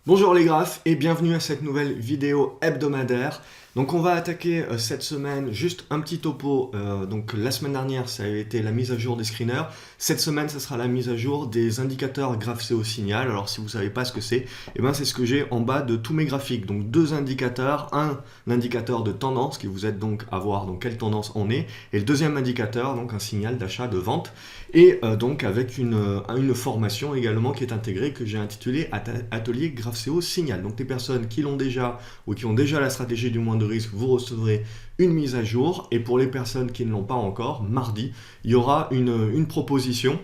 Bonjour les graphes et bienvenue à cette nouvelle vidéo hebdomadaire. Donc on va attaquer cette semaine juste un petit topo. Donc la semaine dernière ça a été la mise à jour des screeners. Cette semaine ça sera la mise à jour des indicateurs GraphCO Signal. Alors si vous ne savez pas ce que c'est, c'est ce que j'ai en bas de tous mes graphiques. Donc deux indicateurs, un indicateur de tendance qui vous aide donc à voir dans quelle tendance on est, et le deuxième indicateur, donc un signal d'achat de vente. Et donc avec une formation également qui est intégrée que j'ai intitulée Atelier GraphCO Signal. Donc les personnes qui l'ont déjà ou qui ont déjà la stratégie du moins de risque, vous recevrez une mise à jour. Et pour les personnes qui ne l'ont pas encore, mardi, il y aura une proposition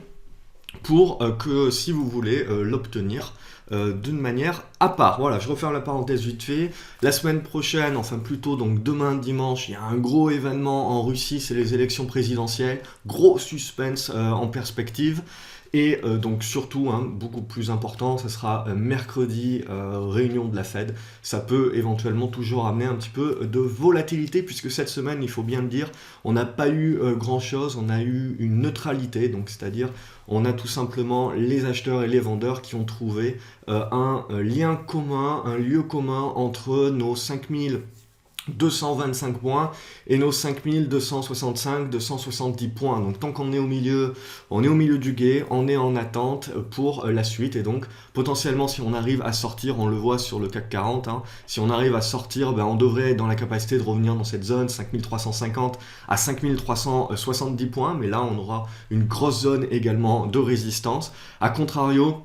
pour que si vous voulez l'obtenir d'une manière à part. Voilà, je referme la parenthèse vite fait. La semaine prochaine, enfin plutôt donc demain dimanche, il y a un gros événement en Russie, c'est les élections présidentielles. Gros suspense en perspective. Et donc surtout, beaucoup plus important, ça sera mercredi, réunion de la Fed. Ça peut éventuellement toujours amener un petit peu de volatilité, puisque cette semaine, il faut bien le dire, on n'a pas eu grand-chose, on a eu une neutralité, donc c'est-à-dire on a tout simplement les acheteurs et les vendeurs qui ont trouvé un lien commun, un lieu commun entre nos 5225 points et nos 5265, 270 points. Donc tant qu'on est au milieu, on est au milieu du gué, on est en attente pour la suite. Et donc potentiellement si on arrive à sortir, on le voit sur le CAC 40, si on arrive à sortir, on devrait être dans la capacité de revenir dans cette zone 5350 à 5370 points. Mais là on aura une grosse zone également de résistance. A contrario,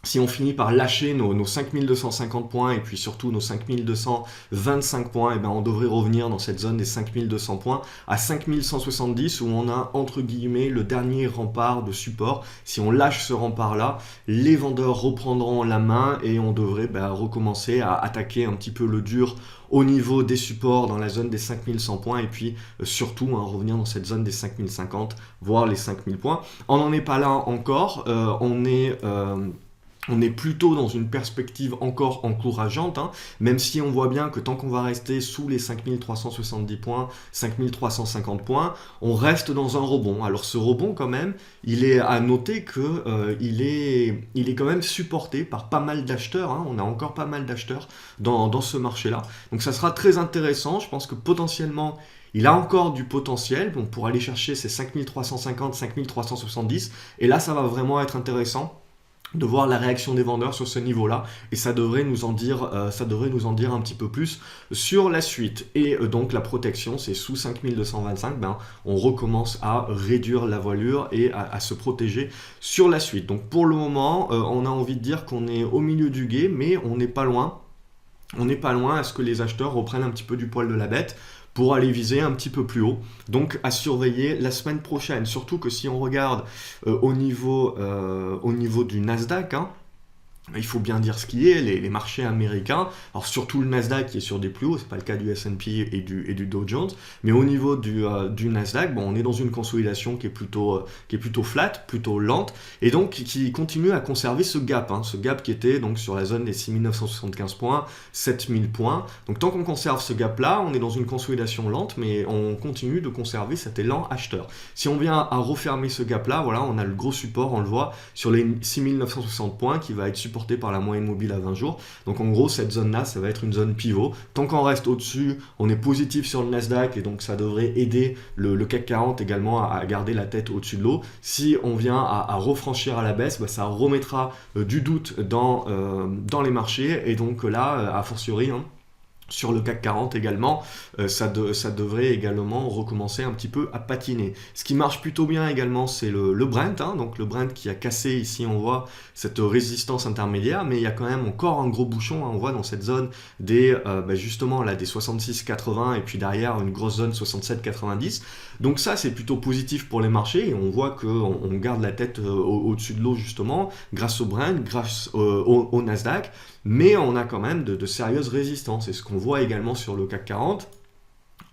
si on finit par lâcher nos 5250 points et puis surtout nos 5225 points, on devrait revenir dans cette zone des 5200 points à 5170 où on a entre guillemets le dernier rempart de support. Si on lâche ce rempart-là, les vendeurs reprendront la main et on devrait recommencer à attaquer un petit peu le dur au niveau des supports dans la zone des 5100 points et puis surtout revenir dans cette zone des 5050 voire les 5000 points. On n'en est pas là encore, on est plutôt dans une perspective encore encourageante, même si on voit bien que tant qu'on va rester sous les 5370 points, 5350 points, on reste dans un rebond. Alors ce rebond quand même, il est à noter que il est quand même supporté par pas mal d'acheteurs, on a encore pas mal d'acheteurs dans ce marché-là. Donc ça sera très intéressant, je pense que potentiellement, il a encore du potentiel pour aller chercher ces 5350, 5370, et là ça va vraiment être intéressant de voir la réaction des vendeurs sur ce niveau-là, et ça devrait nous en dire un petit peu plus sur la suite. Et donc la protection, c'est sous 5225, on recommence à réduire la voilure et à se protéger sur la suite. Donc pour le moment, on a envie de dire qu'on est au milieu du gué, mais on n'est pas loin. On n'est pas loin à ce que les acheteurs reprennent un petit peu du poil de la bête pour aller viser un petit peu plus haut. Donc à surveiller la semaine prochaine. Surtout que si on regarde au niveau du Nasdaq, il faut bien dire ce qui est, les marchés américains, alors surtout le Nasdaq qui est sur des plus hauts, c'est pas le cas du S&P et du Dow Jones, mais au niveau du Nasdaq, on est dans une consolidation qui est plutôt flat, plutôt lente, et donc qui continue à conserver ce gap qui était donc sur la zone des 6975 points, 7000 points. Donc tant qu'on conserve ce gap-là, on est dans une consolidation lente, mais on continue de conserver cet élan acheteur. Si on vient à refermer ce gap-là, voilà, on a le gros support, on le voit, sur les 6960 points qui va être supporté par la moyenne mobile à 20 jours. Donc en gros, cette zone-là, ça va être une zone pivot. Tant qu'on reste au-dessus, on est positif sur le Nasdaq et donc ça devrait aider le CAC 40 également à garder la tête au-dessus de l'eau. Si on vient à refranchir à la baisse, ça remettra du doute dans les marchés, et donc là, a fortiori, sur le CAC 40 également, ça devrait également recommencer un petit peu à patiner. Ce qui marche plutôt bien également, c'est le Brent, donc le Brent qui a cassé ici, on voit cette résistance intermédiaire, mais il y a quand même encore un gros bouchon, on voit dans cette zone des justement là des 66,80 et puis derrière une grosse zone 67,90. Donc ça c'est plutôt positif pour les marchés, et on voit qu'on garde la tête au-dessus de l'eau justement grâce au Brent, grâce au Nasdaq, mais on a quand même de sérieuses résistances. Et ce qu'on voit également sur le CAC 40,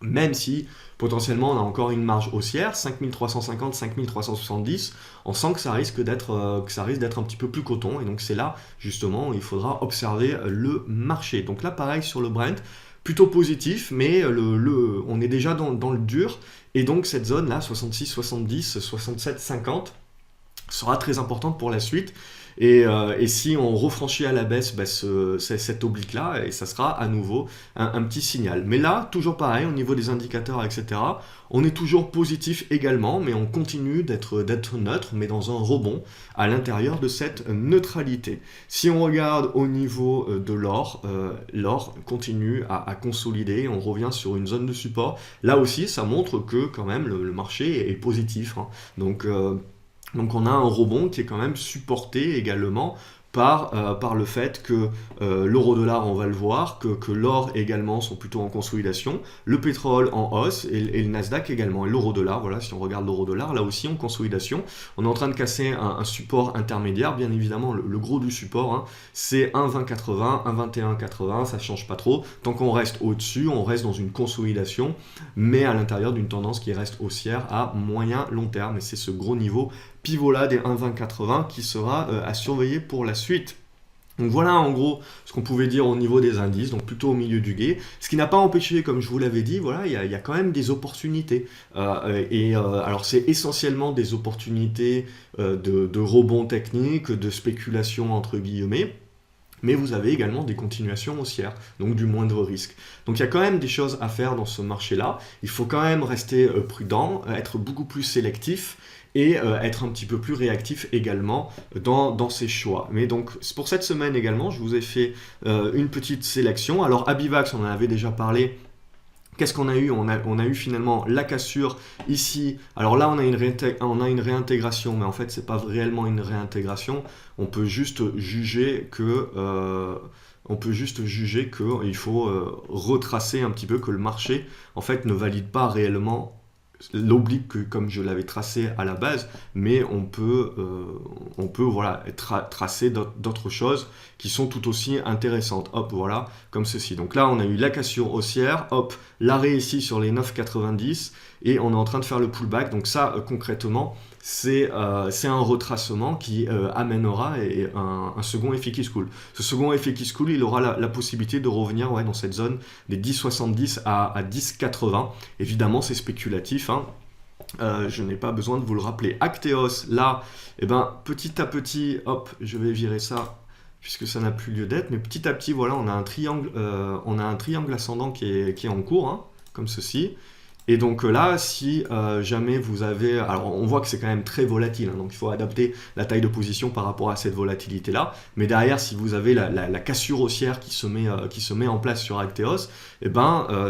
même si potentiellement on a encore une marge haussière, 5350, 5370, on sent que ça risque d'être un petit peu plus coton, et donc c'est là justement où il faudra observer le marché. Donc là pareil sur le Brent, plutôt positif, mais on est déjà dans le dur, et donc cette zone là, 66, 70, 67, 50, sera très importante pour la suite. Et si on refranchit à la baisse cet oblique-là, et ça sera à nouveau un petit signal. Mais là, toujours pareil, au niveau des indicateurs, etc., on est toujours positif également, mais on continue d'être neutre, mais dans un rebond à l'intérieur de cette neutralité. Si on regarde au niveau de l'or, l'or continue à consolider, on revient sur une zone de support. Là aussi, ça montre que quand même le marché est positif, hein. Donc on a un rebond qui est quand même supporté également par le fait que l'euro-dollar, on va le voir, que l'or également sont plutôt en consolidation, le pétrole en hausse et le Nasdaq également. Et l'euro-dollar, voilà, si on regarde l'euro-dollar, là aussi en consolidation, on est en train de casser un support intermédiaire. Bien évidemment, le gros du support, hein, c'est 1,2080, 1,2180, ça ne change pas trop. Tant qu'on reste au-dessus, on reste dans une consolidation, mais à l'intérieur d'une tendance qui reste haussière à moyen long terme. Et c'est ce gros niveau pivot là des 1,2080 qui sera à surveiller pour la suite. Donc voilà en gros ce qu'on pouvait dire au niveau des indices, donc plutôt au milieu du gué. Ce qui n'a pas empêché, comme je vous l'avais dit, voilà, il y a quand même des opportunités. Alors c'est essentiellement des opportunités de rebond technique, de spéculation entre guillemets. Mais vous avez également des continuations haussières, donc du moindre risque. Donc il y a quand même des choses à faire dans ce marché-là. Il faut quand même rester prudent, être beaucoup plus sélectif et être un petit peu plus réactif également dans ses choix. Mais donc pour cette semaine également, je vous ai fait une petite sélection. Alors Abivax, on en avait déjà parlé. Qu'est-ce qu'on a eu? On a eu finalement la cassure ici. Alors là, on a une réintégration, mais en fait, c'est pas réellement une réintégration. On peut juste juger que il faut retracer un petit peu que le marché en fait ne valide pas réellement l'oblique comme je l'avais tracé à la base, mais on peut voilà, tracer d'autres choses qui sont tout aussi intéressantes. Hop, voilà, comme ceci. Donc là, on a eu la cassure haussière, hop, l'arrêt ici sur les 9,90 et on est en train de faire le pullback. Donc ça, concrètement, c'est un retracement qui amènera un second effet qui se coule. Ce second effet qui se coule, il aura la possibilité de revenir dans cette zone des 10,70 à 10,80. Évidemment, c'est spéculatif, hein. Je n'ai pas besoin de vous le rappeler. Acteos, là, petit à petit, hop, je vais virer ça puisque ça n'a plus lieu d'être, mais petit à petit, voilà, on a un triangle ascendant qui est en cours, hein, comme ceci. Et donc là, si jamais vous avez... Alors on voit que c'est quand même très volatile, hein, donc il faut adapter la taille de position par rapport à cette volatilité-là. Mais derrière, si vous avez la cassure haussière qui se met en place sur Acteos,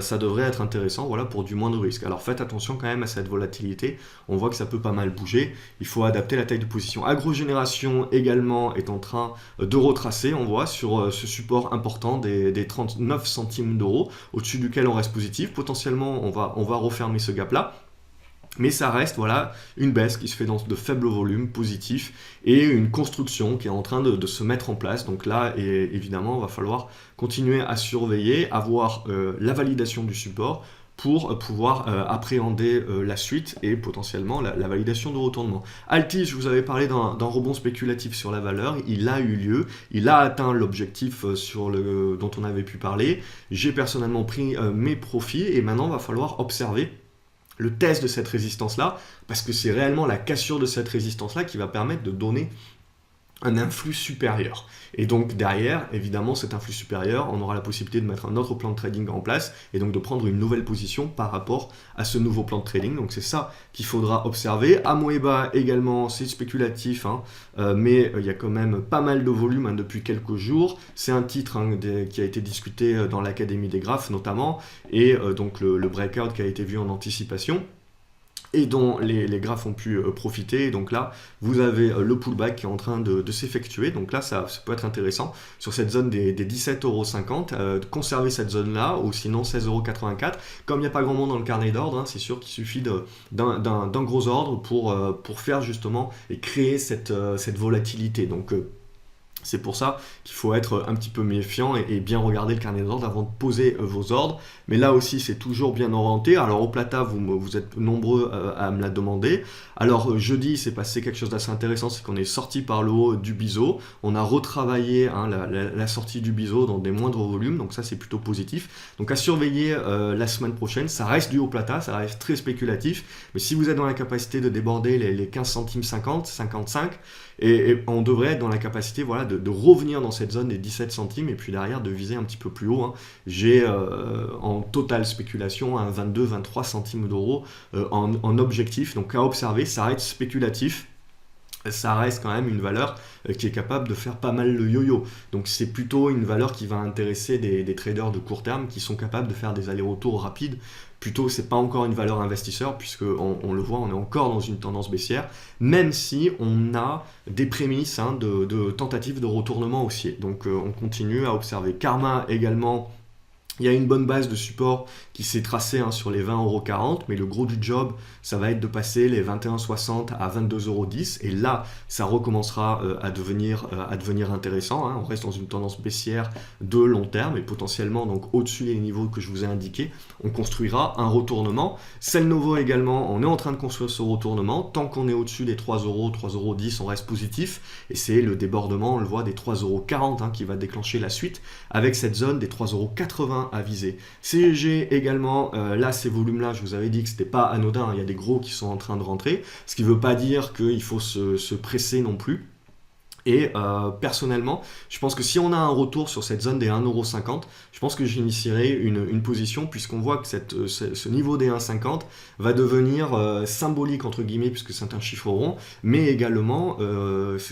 ça devrait être intéressant, voilà, pour du moindre risque. Alors faites attention quand même à cette volatilité. On voit que ça peut pas mal bouger. Il faut adapter la taille de position. Agrogénération également est en train de retracer, on voit, sur ce support important des 39 centimes d'euros, au-dessus duquel on reste positif. Potentiellement, on va refermer ce gap-là. Mais ça reste, voilà, une baisse qui se fait dans de faibles volumes positifs et une construction qui est en train de se mettre en place. Donc là, évidemment, il va falloir continuer à surveiller, avoir la validation du support pour pouvoir appréhender la suite et potentiellement la validation de retournement. Altis, je vous avais parlé d'un rebond spéculatif sur la valeur, il a eu lieu, il a atteint l'objectif dont on avait pu parler. J'ai personnellement pris mes profits et maintenant il va falloir observer le test de cette résistance-là, parce que c'est réellement la cassure de cette résistance-là qui va permettre de donner un influx supérieur. Et donc derrière, évidemment, cet influx supérieur, on aura la possibilité de mettre un autre plan de trading en place et donc de prendre une nouvelle position par rapport à ce nouveau plan de trading. Donc c'est ça qu'il faudra observer. Amoeba également, c'est spéculatif, hein, mais il y a quand même pas mal de volume, hein, depuis quelques jours. C'est un titre, hein, qui a été discuté dans l'Académie des graphes notamment, et donc le breakout qui a été vu en anticipation et dont les graphes ont pu profiter. Et donc là, vous avez le pullback qui est en train de s'effectuer. Donc là, ça peut être intéressant sur cette zone des 17,50 €, de conserver cette zone-là, ou sinon 16,84 €. Comme il n'y a pas grand monde dans le carnet d'ordre, hein, c'est sûr qu'il suffit d'un gros ordre pour faire justement et créer cette volatilité. Donc C'est pour ça qu'il faut être un petit peu méfiant et bien regarder le carnet d'ordre avant de poser vos ordres. Mais là aussi, c'est toujours bien orienté. Alors au Plata, vous êtes nombreux à me la demander. Alors jeudi, c'est passé quelque chose d'assez intéressant, c'est qu'on est sorti par le haut du biseau. On a retravaillé la sortie du biseau dans des moindres volumes, donc ça c'est plutôt positif. Donc à surveiller la semaine prochaine. Ça reste du haut Plata, ça reste très spéculatif. Mais si vous êtes dans la capacité de déborder les 15 centimes 50, 55, et on devrait être dans la capacité voilà, de revenir dans cette zone des 17 centimes et puis derrière de viser un petit peu plus haut. Hein. J'ai en totale spéculation un 22-23 centimes d'euros en objectif. Donc à observer, ça reste spéculatif. Ça reste quand même une valeur qui est capable de faire pas mal le yo-yo. Donc c'est plutôt une valeur qui va intéresser des traders de court terme qui sont capables de faire des allers-retours rapides. Plutôt, c'est pas encore une valeur investisseur puisque on le voit, on est encore dans une tendance baissière, même si on a des prémices de tentatives de retournement haussier. Donc on continue à observer. Karma également. Il y a une bonne base de support qui s'est tracée sur les 20,40 €, mais le gros du job, ça va être de passer les 21,60 à 22,10 €. Et là, ça recommencera à devenir intéressant. Hein. On reste dans une tendance baissière de long terme et potentiellement donc au-dessus des niveaux que je vous ai indiqués. On construira un retournement. Selnovo également, on est en train de construire ce retournement. Tant qu'on est au-dessus des 3 €, 3,10 €, on reste positif. Et c'est le débordement, on le voit, des 3,40 € qui va déclencher la suite avec cette zone des 3,80 € à viser. CEG également, là ces volumes-là, je vous avais dit que c'était pas anodin, il y a des gros qui sont en train de rentrer, ce qui ne veut pas dire qu'il faut se presser non plus. Et personnellement, je pense que si on a un retour sur cette zone des 1,50 €, je pense que j'initierai une position puisqu'on voit que ce niveau des 1,50 € va devenir symbolique entre guillemets puisque c'est un chiffre rond, mais également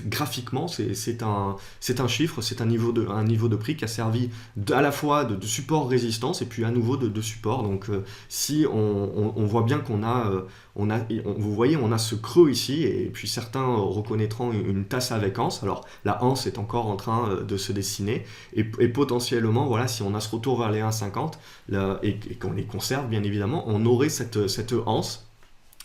graphiquement c'est un chiffre, c'est un niveau de prix qui a servi à la fois de support résistance et puis à nouveau de support. Donc si on voit bien qu'on a vous voyez, on a ce creux ici, et puis certains reconnaîtront une tasse avec anse. Alors, la anse est encore en train de se dessiner, et potentiellement, voilà, si on a ce retour vers les 1,50 et qu'on les conserve, bien évidemment, on aurait cette anse.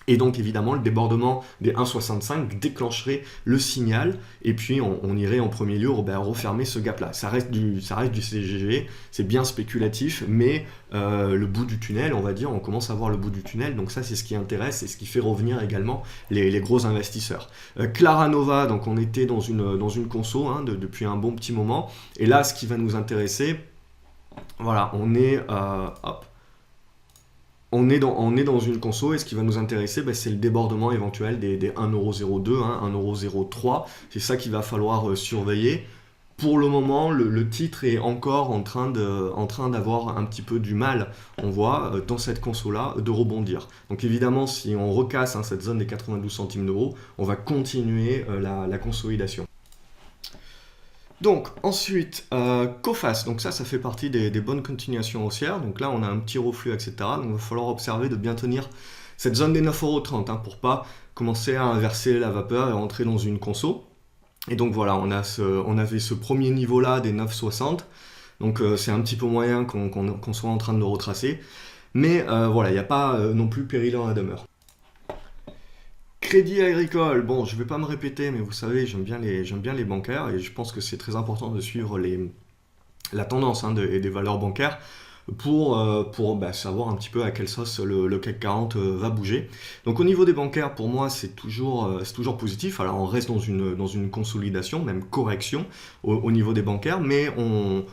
Et donc évidemment le débordement des 1,65 déclencherait le signal et puis on irait en premier lieu refermer ce gap là. Ça reste du CGG, c'est bien spéculatif, mais le bout du tunnel, on va dire, on commence à voir le bout du tunnel, donc ça c'est ce qui intéresse et ce qui fait revenir également les gros investisseurs. Claranova, donc on était dans une conso depuis un bon petit moment, et là ce qui va nous intéresser, voilà, on est dans une conso et ce qui va nous intéresser, c'est le débordement éventuel des 1,02 €, 1,03 €. C'est ça qu'il va falloir surveiller. Pour le moment, le titre est encore en train d'avoir un petit peu du mal, on voit, dans cette conso-là, de rebondir. Donc évidemment, si on recasse cette zone des 92 centimes d'euros, on va continuer la consolidation. Donc ensuite, Coface, donc ça fait partie des bonnes continuations haussières. Donc là, on a un petit reflux, etc. Donc il va falloir observer de bien tenir cette zone des 9,30 € pour pas commencer à inverser la vapeur et rentrer dans une conso. Et donc voilà, on avait ce premier niveau-là des 9,60. Donc c'est un petit peu moyen qu'on soit en train de le retracer. Mais voilà, il n'y a pas non plus péril en la demeure. Crédit Agricole, bon, je ne vais pas me répéter, mais vous savez, j'aime bien les bancaires et je pense que c'est très important de suivre la tendance des valeurs bancaires pour savoir un petit peu à quelle sauce le CAC 40 va bouger. Donc au niveau des bancaires, pour moi, c'est toujours positif. Alors on reste dans une consolidation, même correction au niveau des bancaires, mais on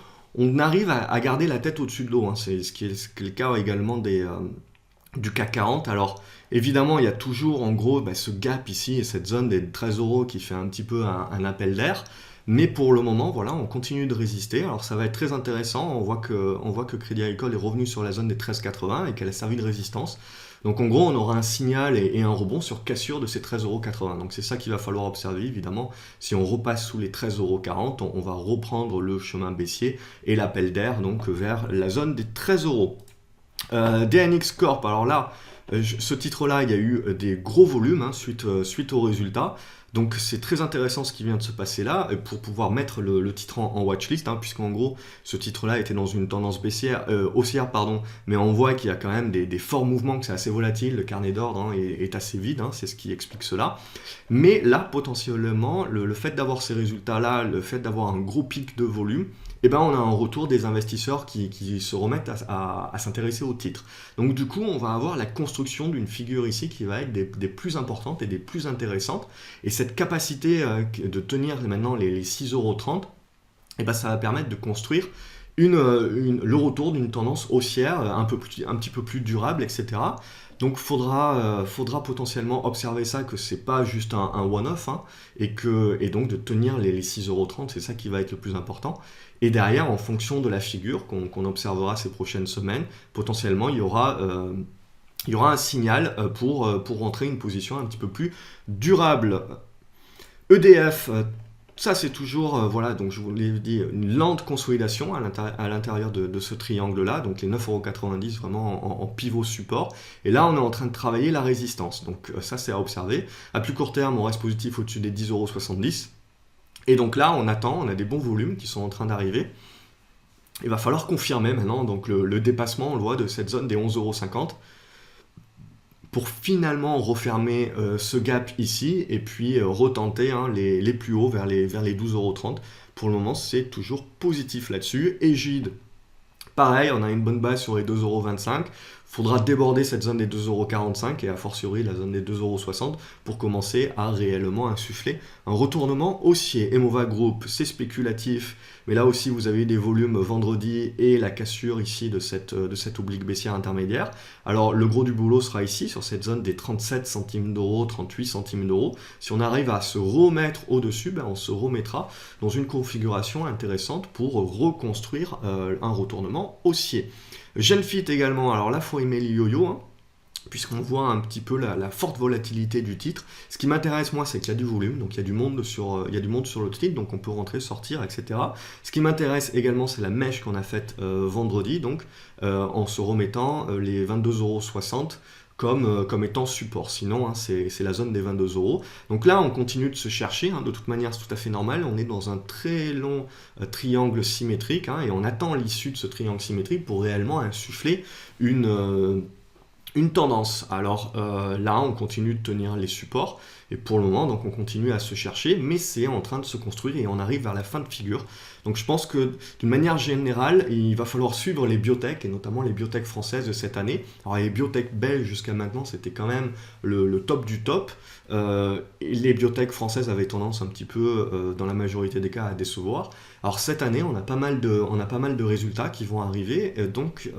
arrive à garder la tête au-dessus de l'eau. C'est ce qui est le cas également du CAC 40. Alors évidemment, il y a toujours en gros ce gap ici et cette zone des 13 € qui fait un petit peu un appel d'air. Mais pour le moment, voilà, on continue de résister. Alors ça va être très intéressant. On voit que Crédit Agricole est revenu sur la zone des 13,80 et qu'elle a servi de résistance. Donc en gros, on aura un signal et un rebond sur cassure de ces 13,80 €. Donc c'est ça qu'il va falloir observer, évidemment. Si on repasse sous les 13,40 €, on va reprendre le chemin baissier et l'appel d'air donc vers la zone des 13 €. DNX Corp, alors là, ce titre-là, il y a eu des gros volumes suite aux résultats. Donc c'est très intéressant ce qui vient de se passer là, pour pouvoir mettre le titre en watchlist, hein, puisqu'en gros ce titre-là était dans une tendance haussière, pardon, mais on voit qu'il y a quand même des forts mouvements, que c'est assez volatile, le carnet d'ordre hein, est assez vide, hein, c'est ce qui explique cela. Mais là, potentiellement, le fait d'avoir ces résultats-là, le fait d'avoir un gros pic de volume, eh ben, on a un retour des investisseurs qui se remettent à s'intéresser au titre. Donc du coup, on va avoir la construction d'une figure ici qui va être des plus importantes et des plus intéressantes. Et cette capacité de tenir maintenant les 6,30 €, eh ben, ça va permettre de construire le retour d'une tendance haussière un petit peu plus durable, etc. Donc faudra potentiellement observer ça, que c'est pas juste un one-off, hein, et donc de tenir les 6,30 €, c'est ça qui va être le plus important. Et derrière, en fonction de la figure qu'on observera ces prochaines semaines, potentiellement il y aura un signal pour rentrer une position un petit peu plus durable. EDF, ça c'est toujours, voilà, donc je vous l'ai dit, une lente consolidation à l'intérieur de ce triangle-là, donc les 9,90 € vraiment en pivot support. Et là, on est en train de travailler la résistance, donc ça c'est à observer. À plus court terme, on reste positif au-dessus des 10,70 €. Et donc là, on attend, on a des bons volumes qui sont en train d'arriver. Il va falloir confirmer maintenant donc le dépassement, on le voit, de cette zone des 11,50 € pour finalement refermer ce gap ici et puis retenter hein, les plus hauts vers les 12,30 €. Pour le moment, c'est toujours positif là-dessus. Egide, pareil, on a une bonne base sur les 2,25 €. Faudra déborder cette zone des 2,45 € et a fortiori la zone des 2,60 € pour commencer à réellement insuffler un retournement haussier. Emova Group, c'est spéculatif, mais là aussi vous avez eu des volumes vendredi et la cassure ici de cette oblique baissière intermédiaire. Alors le gros du boulot sera ici sur cette zone des 37 centimes d'euros, 38 centimes d'euros. Si on arrive à se remettre au-dessus, ben on se remettra dans une configuration intéressante pour reconstruire un retournement haussier. Genfit également, alors là, il faut aimer le yo-yo, hein, puisqu'on voit un petit peu la forte volatilité du titre. Ce qui m'intéresse, moi, c'est qu'il y a du volume, donc il y a du monde sur le titre, donc on peut rentrer, sortir, etc. Ce qui m'intéresse également, c'est la mèche qu'on a faite vendredi, donc en se remettant les 22,60 € comme étant support. Sinon, hein, c'est la zone des 22 €. Donc là, on continue de se chercher. Hein. De toute manière, c'est tout à fait normal. On est dans un très long triangle symétrique hein, et on attend l'issue de ce triangle symétrique pour réellement insuffler une tendance. Alors là, on continue de tenir les supports et pour le moment, donc on continue à se chercher, mais c'est en train de se construire et on arrive vers la fin de figure. Donc je pense que d'une manière générale, il va falloir suivre les biotech et notamment les biotech françaises de cette année. Alors les biotech belges jusqu'à maintenant, c'était quand même le top du top. Les biotech françaises avaient tendance un petit peu, dans la majorité des cas, à décevoir. Alors cette année, on a pas mal de résultats qui vont arriver. Donc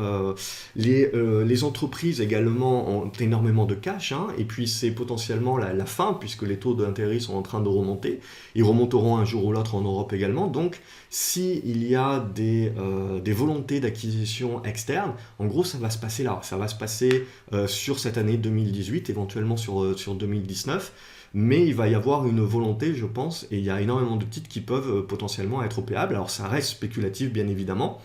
les entreprises également ont énormément de cash, hein, et puis c'est potentiellement la fin puisque les taux d'intérêt sont en train de remonter. Ils remonteront un jour ou l'autre en Europe également. Donc s'il y a des volontés d'acquisition externe, en gros ça va se passer là. Ça va se passer sur cette année 2018, éventuellement sur 2019. Mais il va y avoir une volonté, je pense, et il y a énormément de titres qui peuvent potentiellement être opéables. Alors ça reste spéculatif, bien évidemment.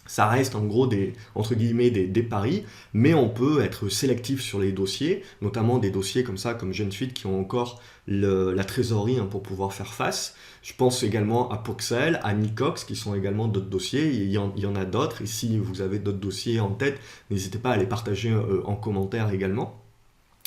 Ça reste en gros entre guillemets des paris, mais on peut être sélectif sur les dossiers, notamment des dossiers comme ça, comme Genfit, qui ont encore la trésorerie hein, pour pouvoir faire face. Je pense également à Poxel, à Nicox, qui sont également d'autres dossiers. Il y en a d'autres, et si vous avez d'autres dossiers en tête, n'hésitez pas à les partager en commentaire également.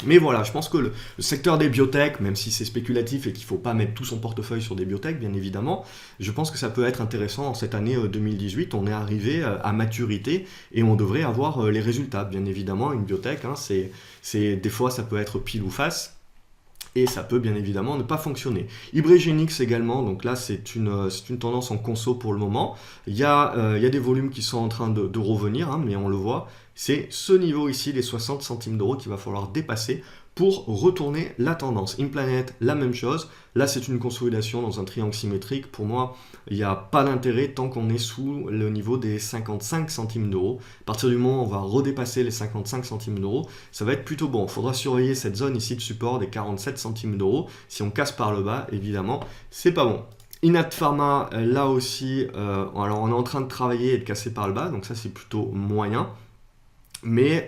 Mais voilà, je pense que le secteur des biotech, même si c'est spéculatif et qu'il ne faut pas mettre tout son portefeuille sur des biotech, bien évidemment, je pense que ça peut être intéressant en cette année 2018. On est arrivé à maturité et on devrait avoir les résultats. Bien évidemment, une biotech, hein, des fois ça peut être pile ou face. Et ça peut bien évidemment ne pas fonctionner. Ibrégénix également, donc là c'est une tendance en conso pour le moment. Il y a des volumes qui sont en train de revenir, hein, mais on le voit, c'est ce niveau ici, les 60 centimes d'euros qu'il va falloir dépasser pour retourner la tendance. Implanet, la même chose. Là, c'est une consolidation dans un triangle symétrique. Pour moi, il n'y a pas d'intérêt tant qu'on est sous le niveau des 55 centimes d'euros. À partir du moment où on va redépasser les 55 centimes d'euros, ça va être plutôt bon. Il faudra surveiller cette zone ici de support des 47 centimes d'euros. Si on casse par le bas, évidemment, c'est pas bon. Inat Pharma, là aussi, alors on est en train de travailler et de casser par le bas, donc ça c'est plutôt moyen. Mais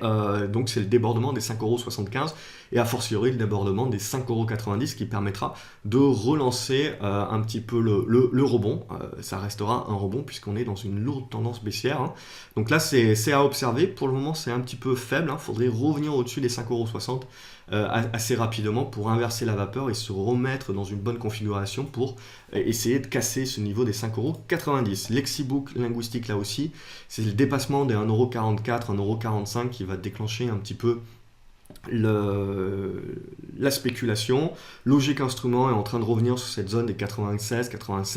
donc c'est le débordement des 5,75 €. et a fortiori le débordement des 5,90 € qui permettra de relancer un petit peu le rebond. Ça restera un rebond puisqu'on est dans une lourde tendance baissière, hein. Donc là c'est à observer, pour le moment c'est un petit peu faible, il faudrait revenir au-dessus des 5,60 € assez rapidement pour inverser la vapeur et se remettre dans une bonne configuration pour essayer de casser ce niveau des 5,90 €. Lexibook linguistique là aussi, c'est le dépassement des 1,44 €, 1,45 € qui va déclencher un petit peu la spéculation. Logic Instrument est en train de revenir sur cette zone des 96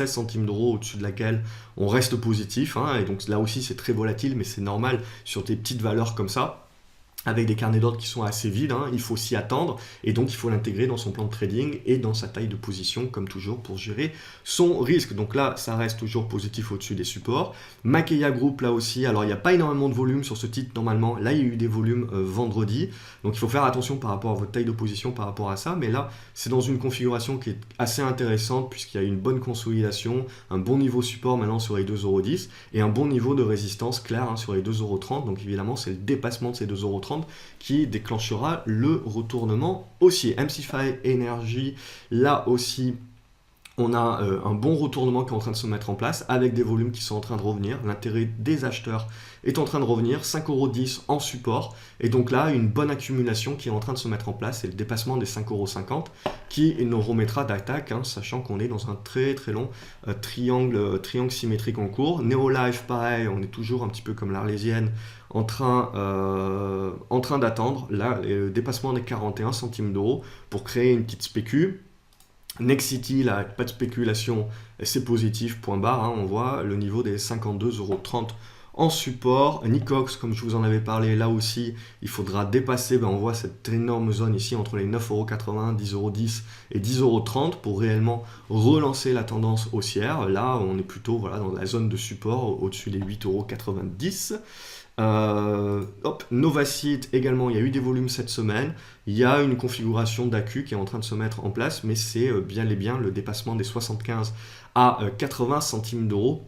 centimes d'euros au-dessus de laquelle on reste positif, hein, et donc là aussi c'est très volatile, mais c'est normal sur des petites valeurs comme ça. Avec des carnets d'ordre qui sont assez vides, hein, il faut s'y attendre, et donc il faut l'intégrer dans son plan de trading et dans sa taille de position, comme toujours, pour gérer son risque. Donc là, ça reste toujours positif au-dessus des supports. Makeya Group, là aussi, alors il n'y a pas énormément de volume sur ce titre normalement, là il y a eu des volumes vendredi, donc il faut faire attention par rapport à votre taille de position par rapport à ça, mais là, c'est dans une configuration qui est assez intéressante, puisqu'il y a une bonne consolidation, un bon niveau support maintenant sur les 2,10 €, et un bon niveau de résistance clair, hein, sur les 2,30 €, donc évidemment c'est le dépassement de ces 2,30 € qui déclenchera le retournement haussier. MCFI Energy, là aussi on a un bon retournement qui est en train de se mettre en place avec des volumes qui sont en train de revenir. L'intérêt des acheteurs est en train de revenir, 5,10 € en support, et donc là une bonne accumulation qui est en train de se mettre en place, et le dépassement des 5,50 € qui nous remettra d'attaque, hein, sachant qu'on est dans un très très long triangle symétrique en cours. Neolife pareil, on est toujours un petit peu comme l'Arlésienne en train d'attendre là le dépassement des 41 centimes d'euros pour créer une petite spécu. Nexity, là, pas de spéculation, c'est positif, point barre, hein, on voit le niveau des 52,30 € en support. Nicox, comme je vous en avais parlé, là aussi, il faudra dépasser, on voit cette énorme zone ici entre les 9,80 €, 10,10 € et 10,30 € pour réellement relancer la tendance haussière. Là, on est plutôt dans la zone de support au-dessus des 8,90 €. Novacite également, il y a eu des volumes cette semaine, il y a une configuration d'AQ qui est en train de se mettre en place, mais c'est bien et bien le dépassement des 75 à 80 centimes d'euros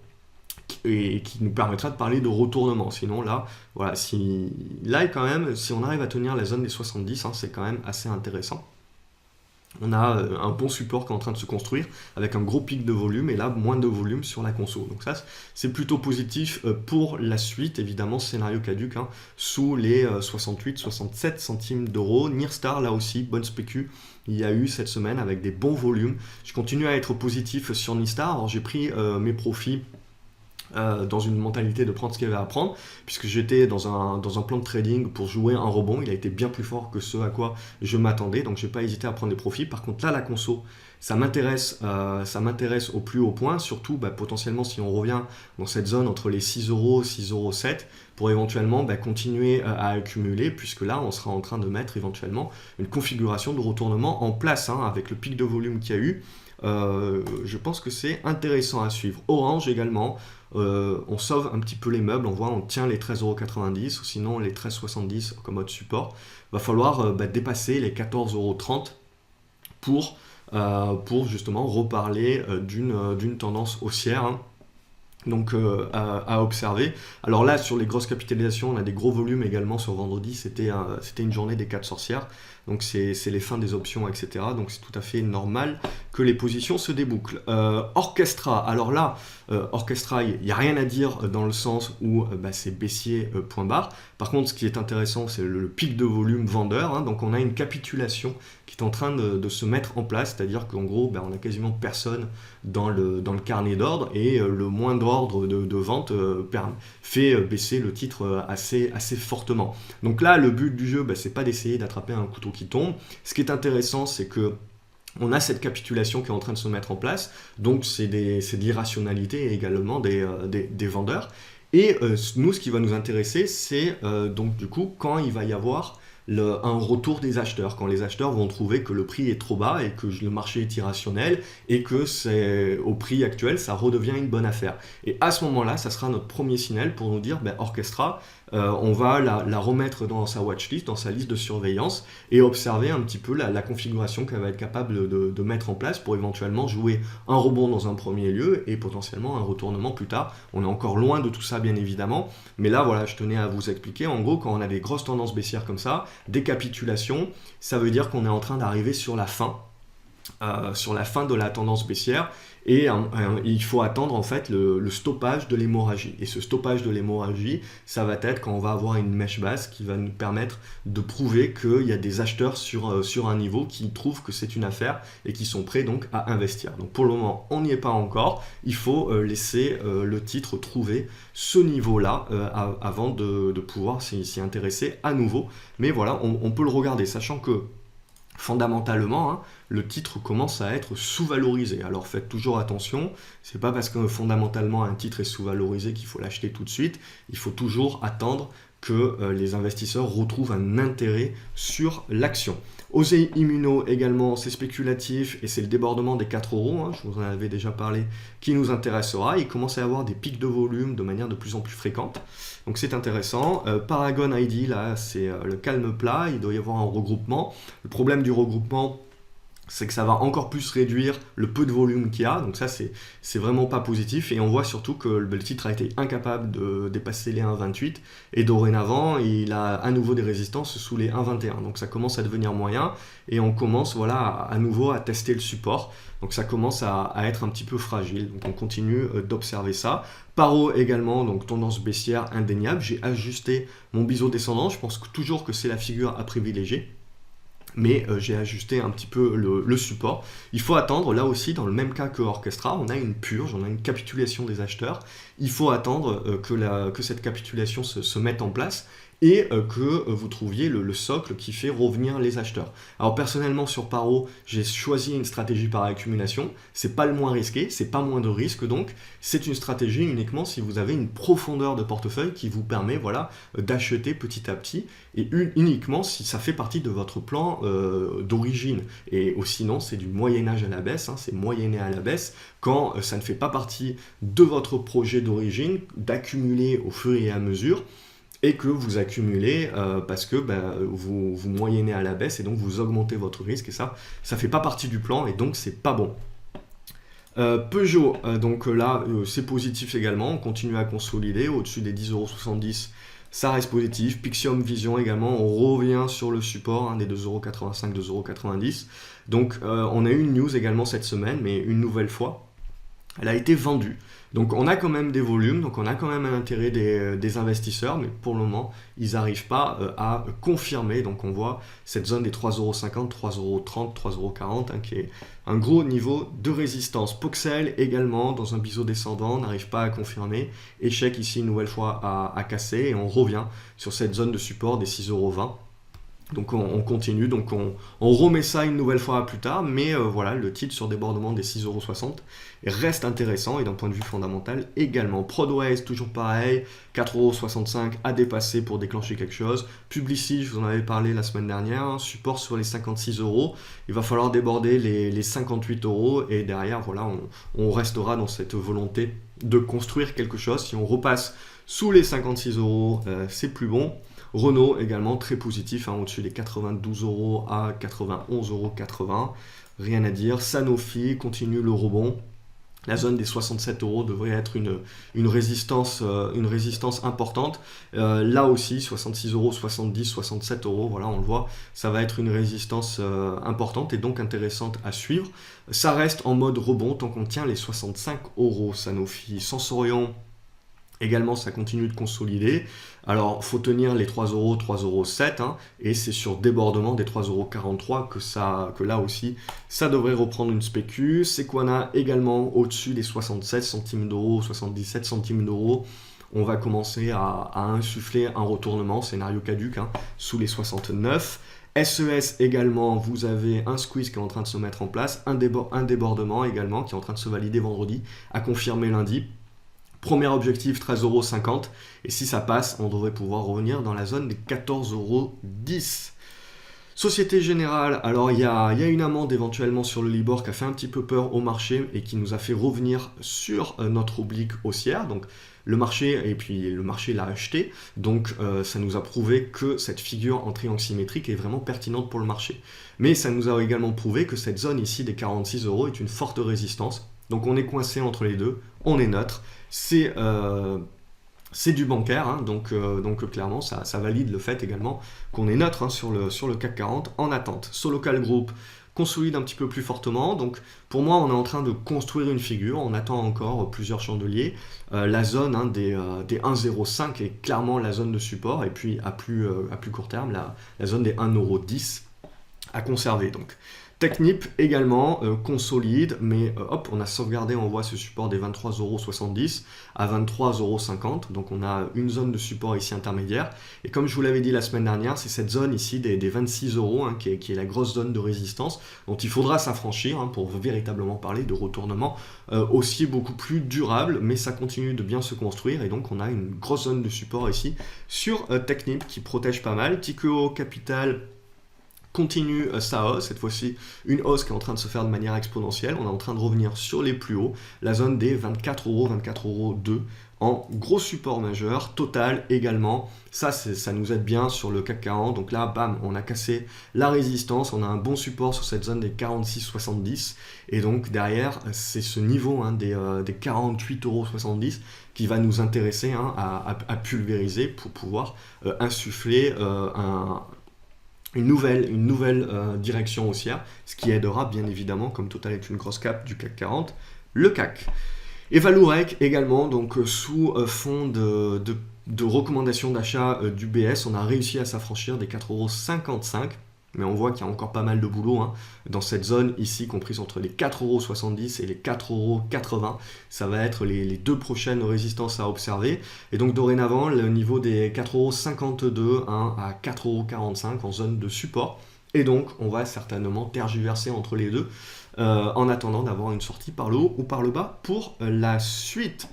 et qui nous permettra de parler de retournement. Sinon là, quand même, si on arrive à tenir la zone des 70, hein, c'est quand même assez intéressant. On a un bon support qui est en train de se construire avec un gros pic de volume, et là moins de volume sur la conso. Donc ça c'est plutôt positif pour la suite. Évidemment scénario caduc, hein, sous les 68-67 centimes d'euros. Nirstar là aussi bonne spécu il y a eu cette semaine avec des bons volumes. Je continue à être positif sur Nirstar. Alors j'ai pris mes profits dans une mentalité de prendre ce qu'il y avait à prendre, puisque j'étais dans un plan de trading pour jouer un rebond. Il a été bien plus fort que ce à quoi je m'attendais, donc j'ai pas hésité à prendre des profits. Par contre là, la conso, ça m'intéresse au plus haut point, surtout potentiellement si on revient dans cette zone entre les 6 €, 6,07 € pour éventuellement continuer à accumuler, puisque là on sera en train de mettre éventuellement une configuration de retournement en place, hein, avec le pic de volume qu'il y a eu. Je pense que c'est intéressant à suivre. Orange également, on sauve un petit peu les meubles, on tient les 13,90 € ou sinon les 13,70 € comme mode support. Va falloir dépasser les 14,30 € pour justement reparler d'une tendance haussière, hein. Donc à observer. Alors là, sur les grosses capitalisations, on a des gros volumes également sur vendredi. C'était une journée des 4 sorcières, donc c'est les fins des options, etc. Donc c'est tout à fait normal que les positions se débouclent. Orchestra, alors là, Orchestra, il n'y a rien à dire dans le sens où c'est baissier point barre. Par contre, ce qui est intéressant, c'est le pic de volume vendeur, hein. Donc on a une capitulation qui est en train de se mettre en place, c'est-à-dire qu'en gros, on n'a quasiment personne dans le carnet d'ordre, et le moins d'ordre de vente fait baisser le titre assez fortement. Donc là, le but du jeu, c'est pas d'essayer d'attraper un couteau qui tombe. Ce qui est intéressant, c'est que on a cette capitulation qui est en train de se mettre en place, donc c'est de l'irrationalité également des vendeurs. Et nous, ce qui va nous intéresser, c'est donc du coup quand il va y avoir un retour des acheteurs, quand les acheteurs vont trouver que le prix est trop bas et que le marché est irrationnel et que au prix actuel, ça redevient une bonne affaire. Et à ce moment-là, ça sera notre premier signal pour nous dire, Orchestra, on va la remettre dans sa watchlist, dans sa liste de surveillance, et observer un petit peu la configuration qu'elle va être capable de mettre en place pour éventuellement jouer un rebond dans un premier lieu et potentiellement un retournement plus tard. On est encore loin de tout ça, bien évidemment, mais là, voilà, je tenais à vous expliquer. En gros, quand on a des grosses tendances baissières comme ça, des capitulations, ça veut dire qu'on est en train d'arriver sur la fin de la tendance baissière et il faut attendre en fait le stoppage de l'hémorragie. Et ce stoppage de l'hémorragie, ça va être quand on va avoir une mèche basse qui va nous permettre de prouver qu'il y a des acheteurs sur un niveau qui trouvent que c'est une affaire et qui sont prêts donc à investir. Donc pour le moment, on n'y est pas encore. Il faut laisser le titre trouver ce niveau-là avant de pouvoir s'y intéresser à nouveau. Mais voilà, on peut le regarder, sachant que fondamentalement, hein, le titre commence à être sous-valorisé. Alors faites toujours attention, c'est pas parce que fondamentalement un titre est sous-valorisé qu'il faut l'acheter tout de suite. Il faut toujours attendre que les investisseurs retrouvent un intérêt sur l'action. OSE Immuno également, c'est spéculatif et c'est le débordement des 4 euros, hein, je vous en avais déjà parlé, qui nous intéressera. Il commence à y avoir des pics de volume de manière de plus en plus fréquente, donc c'est intéressant. Paragon ID, là, c'est le calme plat, il doit y avoir un regroupement. Le problème du regroupement, c'est que ça va encore plus réduire le peu de volume qu'il y a, donc ça c'est vraiment pas positif, et on voit surtout que le titre a été incapable de dépasser les 1,28 et dorénavant il a à nouveau des résistances sous les 1,21, donc ça commence à devenir moyen et on commence voilà à nouveau à tester le support, donc ça commence à être un petit peu fragile, donc on continue d'observer ça. Paro également, donc tendance baissière indéniable, j'ai ajusté mon biseau descendant, je pense toujours que c'est la figure à privilégier, mais j'ai ajusté un petit peu le support. Il faut attendre, là aussi, dans le même cas que Orchestra, on a une purge, on a une capitulation des acheteurs. Il faut attendre que cette capitulation se mette en place et que vous trouviez le socle qui fait revenir les acheteurs. Alors personnellement sur Paro, j'ai choisi une stratégie par accumulation, c'est pas le moins risqué, c'est pas moins de risque donc, c'est une stratégie uniquement si vous avez une profondeur de portefeuille qui vous permet voilà, d'acheter petit à petit et uniquement si ça fait partie de votre plan d'origine. Et sinon c'est du moyen-âge à la baisse, hein, c'est moyenné à la baisse quand ça ne fait pas partie de votre projet d'origine, d'accumuler au fur et à mesure et que vous accumulez parce que vous moyennez à la baisse et donc vous augmentez votre risque et ça fait pas partie du plan et donc c'est pas bon. Peugeot, donc là c'est positif également, on continue à consolider au-dessus des 10,70 €, ça reste positif. Pixium Vision également, on revient sur le support hein, des 2,85 €, 2,90 €. Donc on a eu une news également cette semaine, mais une nouvelle fois, elle a été vendue. Donc on a quand même des volumes, donc on a quand même un intérêt des investisseurs, mais pour le moment, ils n'arrivent pas à confirmer. Donc on voit cette zone des 3,50 €, 3,30 €, 3,40 € hein, qui est un gros niveau de résistance. Poxel également, dans un biseau descendant, n'arrive pas à confirmer. Échec ici une nouvelle fois à casser et on revient sur cette zone de support des 6,20 €. Donc on continue, donc on remet ça une nouvelle fois plus tard, mais voilà, le titre sur débordement des 6,60 € reste intéressant et d'un point de vue fondamental également. Prodways, toujours pareil, 4,65 € à dépasser pour déclencher quelque chose. Publicis, je vous en avais parlé la semaine dernière, hein, support sur les 56 €, il va falloir déborder les 58 € et derrière, voilà, on restera dans cette volonté de construire quelque chose. Si on repasse sous les 56 €, c'est plus bon. Renault également très positif, hein, au-dessus des 92 € à 91,80 €, rien à dire. Sanofi continue le rebond. La zone des 67 € devrait être une résistance importante. Là aussi, 66 €, 70, 67 €, voilà, on le voit, ça va être une résistance importante et donc intéressante à suivre. Ça reste en mode rebond tant qu'on tient les 65 € Sanofi. Sensorion, également, ça continue de consolider. Alors, il faut tenir les 3 €, 3,07 €, hein, et c'est sur débordement des 3,43 € que là aussi, ça devrait reprendre une spécu. Sequana également au-dessus des 67 centimes d'euros, 77 centimes d'euros. On va commencer à insuffler un retournement, scénario caduc, hein, sous les 69. SES également, vous avez un squeeze qui est en train de se mettre en place, un débordement également qui est en train de se valider vendredi, à confirmer lundi. Premier objectif, 13,50 €. Et si ça passe, on devrait pouvoir revenir dans la zone des 14,10 €. Société Générale, alors il y a une amende éventuellement sur le Libor qui a fait un petit peu peur au marché et qui nous a fait revenir sur notre oblique haussière. Donc le marché l'a acheté. Donc ça nous a prouvé que cette figure en triangle symétrique est vraiment pertinente pour le marché. Mais ça nous a également prouvé que cette zone ici des 46 € est une forte résistance. Donc on est coincé entre les deux, on est neutre. C'est c'est du bancaire, hein, donc clairement ça valide le fait également qu'on est neutre, hein, sur le CAC 40 en attente. Solocal Group consolide un petit peu plus fortement, donc pour moi on est en train de construire une figure, on attend encore plusieurs chandeliers. La zone, hein, des 1,05 est clairement la zone de support, et puis à plus court terme la zone des 1,10€ à conserver. Donc Technip également consolide, mais hop, on a sauvegardé, on voit ce support des 23,70€ à 23,50€, donc on a une zone de support ici intermédiaire, et comme je vous l'avais dit la semaine dernière, c'est cette zone ici des 26€, hein, qui est la grosse zone de résistance, dont il faudra s'affranchir, hein, pour véritablement parler de retournement aussi beaucoup plus durable, mais ça continue de bien se construire, et donc on a une grosse zone de support ici sur Technip qui protège pas mal. Tikeo Capital continue sa hausse, cette fois-ci une hausse qui est en train de se faire de manière exponentielle, on est en train de revenir sur les plus hauts, la zone des 24€, 24,02€ en gros support majeur. Total également, ça nous aide bien sur le CAC 40, donc là bam, on a cassé la résistance, on a un bon support sur cette zone des 46,70, et donc derrière c'est ce niveau, hein, des 48,70€ qui va nous intéresser, hein, à pulvériser pour pouvoir insuffler une nouvelle direction haussière, ce qui aidera bien évidemment, comme Total est une grosse cap du CAC 40, le CAC. Et Vallourec également, donc sous fond de recommandation d'achat du BS, on a réussi à s'affranchir des 4,55€, mais on voit qu'il y a encore pas mal de boulot, hein, dans cette zone ici, comprise entre les 4,70€ et les 4,80€. Ça va être les deux prochaines résistances à observer. Et donc dorénavant, le niveau des 4,52€, hein, à 4,45€ en zone de support. Et donc, on va certainement tergiverser entre les deux, en attendant d'avoir une sortie par le haut ou par le bas pour la suite.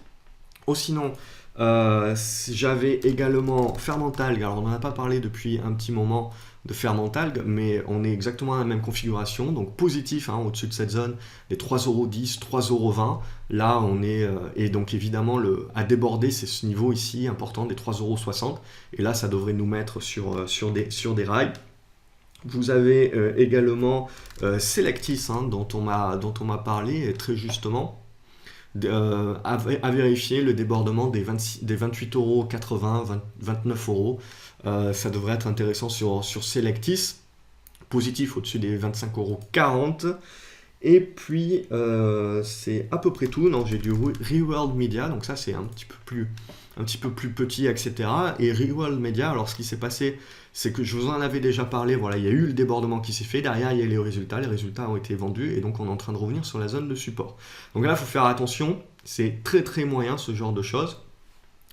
Oh, sinon, j'avais également Fermentalg. Alors, on n'en a pas parlé depuis un petit moment de Fermentalg, mais on est exactement à la même configuration, donc positif, hein, au-dessus de cette zone des 3,10€, 3,20€. Là, on est, et donc évidemment, à déborder, c'est ce niveau ici important des 3,60€. Et là, ça devrait nous mettre sur des rails. Vous avez également Selectis, hein, dont on m'a parlé très justement, à vérifier le débordement des 28,80€, 29€. Ça devrait être intéressant sur Selectis, positif au-dessus des 25,40€. Et puis c'est à peu près tout. Non, j'ai du Reworld Media, donc ça c'est un petit peu plus petit, etc. Et Reworld Media, alors ce qui s'est passé, c'est que je vous en avais déjà parlé, voilà, il y a eu le débordement qui s'est fait, derrière il y a les résultats ont été vendus, et donc on est en train de revenir sur la zone de support. Donc là, il faut faire attention, c'est très très moyen ce genre de choses.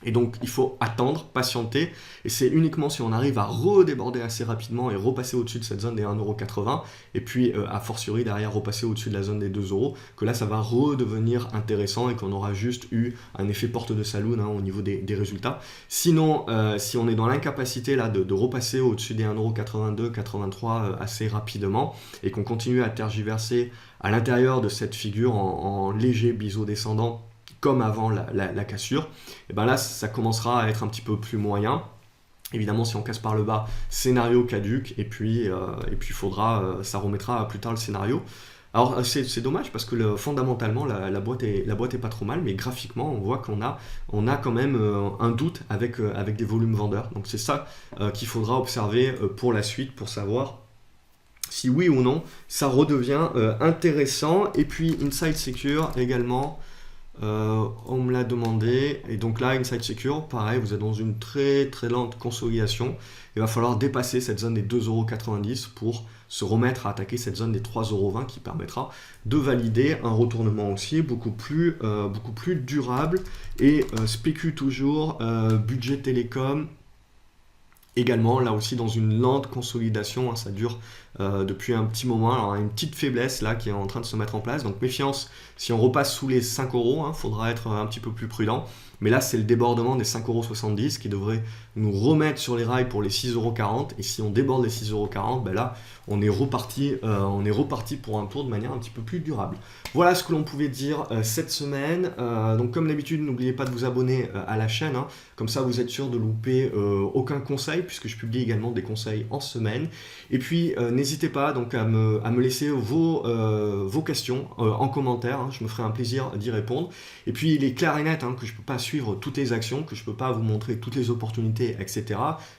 Et donc il faut attendre, patienter, et c'est uniquement si on arrive à redéborder assez rapidement et repasser au-dessus de cette zone des 1,80€, et puis a fortiori derrière repasser au-dessus de la zone des 2€, que là ça va redevenir intéressant et qu'on aura juste eu un effet porte de saloon, hein, au niveau des résultats. Sinon, si on est dans l'incapacité là de repasser au-dessus des 1,82€, 83€ assez rapidement, et qu'on continue à tergiverser à l'intérieur de cette figure en léger biseau descendant, comme avant la cassure, et ben là ça commencera à être un petit peu plus moyen. Évidemment, si on casse par le bas, scénario caduc, et puis ça remettra plus tard le scénario. Alors c'est dommage parce que fondamentalement la boîte est pas trop mal, mais graphiquement on voit qu'on a quand même un doute avec des volumes vendeurs. Donc c'est ça qu'il faudra observer pour la suite, pour savoir si oui ou non ça redevient intéressant. Et puis Inside Secure également, on me l'a demandé, et donc là Inside Secure, pareil, vous êtes dans une très très lente consolidation. Il va falloir dépasser cette zone des 2,90€ pour se remettre à attaquer cette zone des 3,20€ qui permettra de valider un retournement aussi beaucoup plus durable. Et spécule toujours, budget télécom également, là aussi dans une lente consolidation, hein, ça dure depuis un petit moment. Alors une petite faiblesse là qui est en train de se mettre en place, donc méfiance, si on repasse sous les 5€, hein, faudra être un petit peu plus prudent. Mais là c'est le débordement des 5,70€ qui devrait nous remettre sur les rails pour les 6,40€, et si on déborde les 6,40€, ben là on est reparti pour un tour de manière un petit peu plus durable. Voilà ce que l'on pouvait dire cette semaine. Donc comme d'habitude, n'oubliez pas de vous abonner à la chaîne, hein, comme ça vous êtes sûr de louper aucun conseil, puisque je publie également des conseils en semaine. Et puis n'hésitez pas donc à me laisser vos questions en commentaire, hein, je me ferai un plaisir d'y répondre. Et puis il est clair et net, hein, que je ne peux pas suivre toutes les actions, que je ne peux pas vous montrer toutes les opportunités, etc.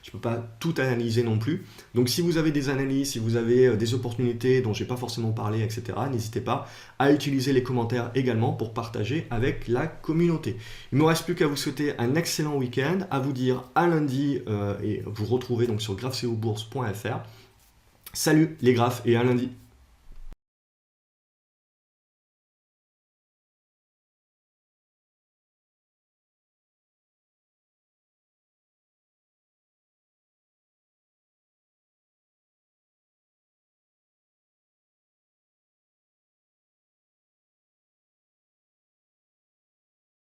Je ne peux pas tout analyser non plus. Donc si vous avez des analyses, si vous avez des opportunités dont je n'ai pas forcément parlé, etc., n'hésitez pas à utiliser les commentaires également pour partager avec la communauté. Il ne me reste plus qu'à vous souhaiter un excellent week-end, à vous dire à lundi et vous retrouver donc sur graphcobourse.fr. Salut les graphes et à lundi.